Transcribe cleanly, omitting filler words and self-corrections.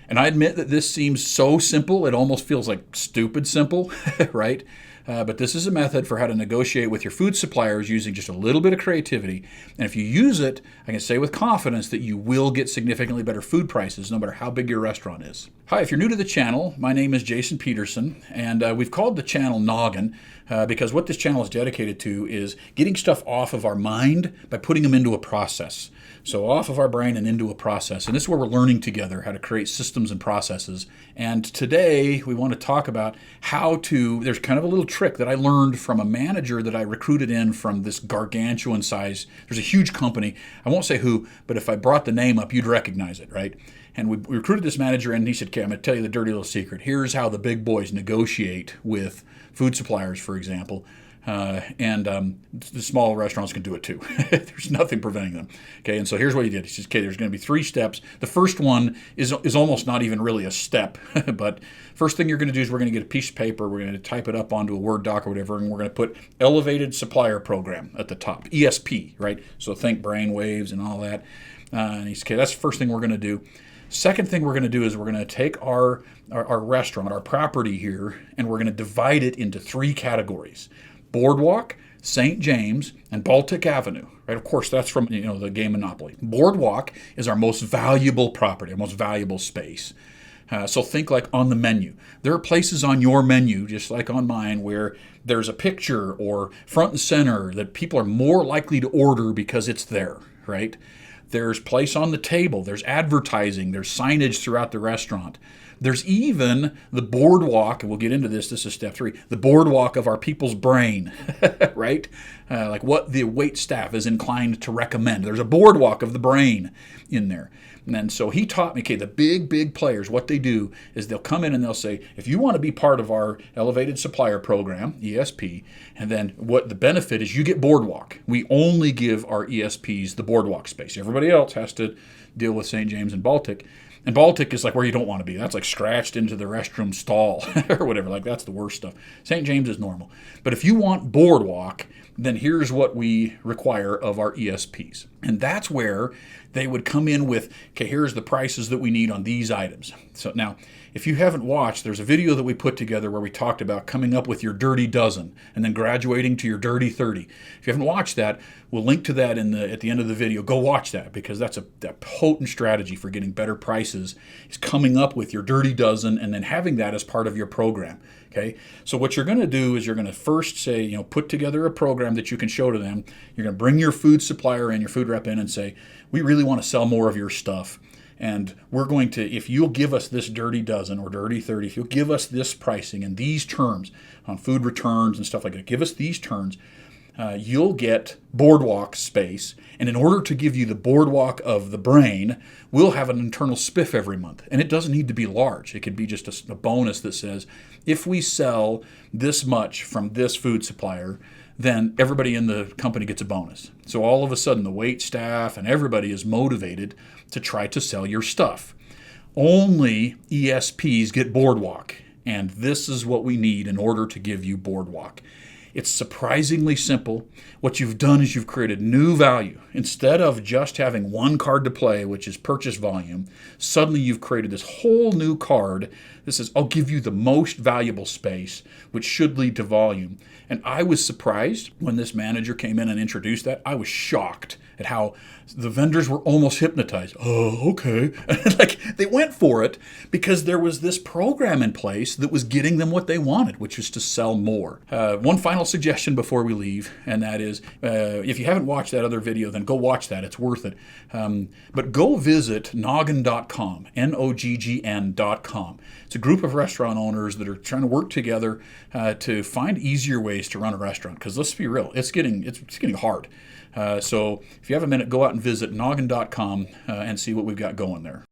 And I admit that this seems so simple, it almost feels like stupid simple, right? But this is a method for how to negotiate with your food suppliers using just a little bit of creativity. And if you use it, I can say with confidence that you will get significantly better food prices no matter how big your restaurant is. Hi, if you're new to the channel, my name is Jason Peterson, and we've called the channel Noggin because what this channel is dedicated to is getting stuff off of our mind by putting them into a process. So off of our brain and into a process. And this is where we're learning together how to create systems and processes. And today we want to talk about how to, there's kind of a little trick that I learned from a manager that I recruited in from this gargantuan size. There's a huge company. I won't say who, but if I brought the name up, you'd recognize it, right? And we recruited this manager and he said, okay, I'm going to tell you the dirty little secret. Here's how the big boys negotiate with food suppliers, for example. The small restaurants can do it too. There's nothing preventing them. Okay, and so here's what he did. He says, okay, there's going to be 3 steps. The first one is almost not even really a step, but first thing you're going to do is we're going to get a piece of paper, we're going to type it up onto a Word doc or whatever, and we're going to put Elevated Supplier Program at the top, ESP, right? So think brain waves and all that. And he said, okay, that's the first thing we're going to do. Second thing we're going to do is we're going to take our restaurant, our property here, and we're going to divide it into 3 categories. Boardwalk, St. James, and Baltic Avenue, right? Of course, that's from the game Monopoly. Boardwalk is our most valuable property, our most valuable space. So think like on the menu. There are places on your menu, just like on mine, where there's a picture or front and center that people are more likely to order because it's there, right? There's place on the table, there's advertising, there's signage throughout the restaurant. There's even the boardwalk, and we'll get into this is step 3, the boardwalk of our people's brain, right? Like what the wait staff is inclined to recommend. There's a boardwalk of the brain in there. And then so he taught me, okay, the big players, what they do is they'll come in and they'll say, if you want to be part of our Elevated Supplier Program, ESP, and then what the benefit is you get boardwalk. We only give our ESPs the boardwalk space. Everybody else has to deal with St. James and Baltic. And Baltic is like where you don't want to be. That's like scratched into the restroom stall or whatever. Like that's the worst stuff. St. James is normal. But if you want boardwalk, then here's what we require of our ESPs. And that's where they would come in with, okay, here's the prices that we need on these items. So now, if you haven't watched, there's a video that we put together where we talked about coming up with your dirty dozen and then graduating to your dirty 30. If you haven't watched that, we'll link to that at the end of the video. Go watch that because that's a potent strategy for getting better prices is coming up with your dirty dozen and then having that as part of your program. Okay, so what you're going to do is you're going to first say, put together a program that you can show to them. You're going to bring your food supplier and your food rep in and say, we really want to sell more of your stuff. And we're going to, if you'll give us this dirty dozen or dirty 30, if you'll give us this pricing and these terms on food returns and stuff like that, give us these terms, you'll get boardwalk space. And in order to give you the boardwalk of the brain, we'll have an internal spiff every month. And it doesn't need to be large. It could be just a bonus that says, if we sell this much from this food supplier, then everybody in the company gets a bonus. So all of a sudden, the wait staff and everybody is motivated to try to sell your stuff. Only ESPs get boardwalk. And this is what we need in order to give you boardwalk. It's surprisingly simple. What you've done is you've created new value. Instead of just having one card to play, which is purchase volume, suddenly you've created this whole new card that says, I'll give you the most valuable space, which should lead to volume. And I was surprised when this manager came in and introduced that. I was shocked at how the vendors were almost hypnotized. Oh, okay. Like they went for it because there was this program in place that was getting them what they wanted, which was to sell more. One final suggestion before we leave, and that is, if you haven't watched that other video, then go watch that. It's worth it. But go visit noggin.com, Noggn.com. It's a group of restaurant owners that are trying to work together to find easier ways to run a restaurant. Because let's be real, it's getting hard. So if you have a minute, go out and visit noggin.com and see what we've got going there.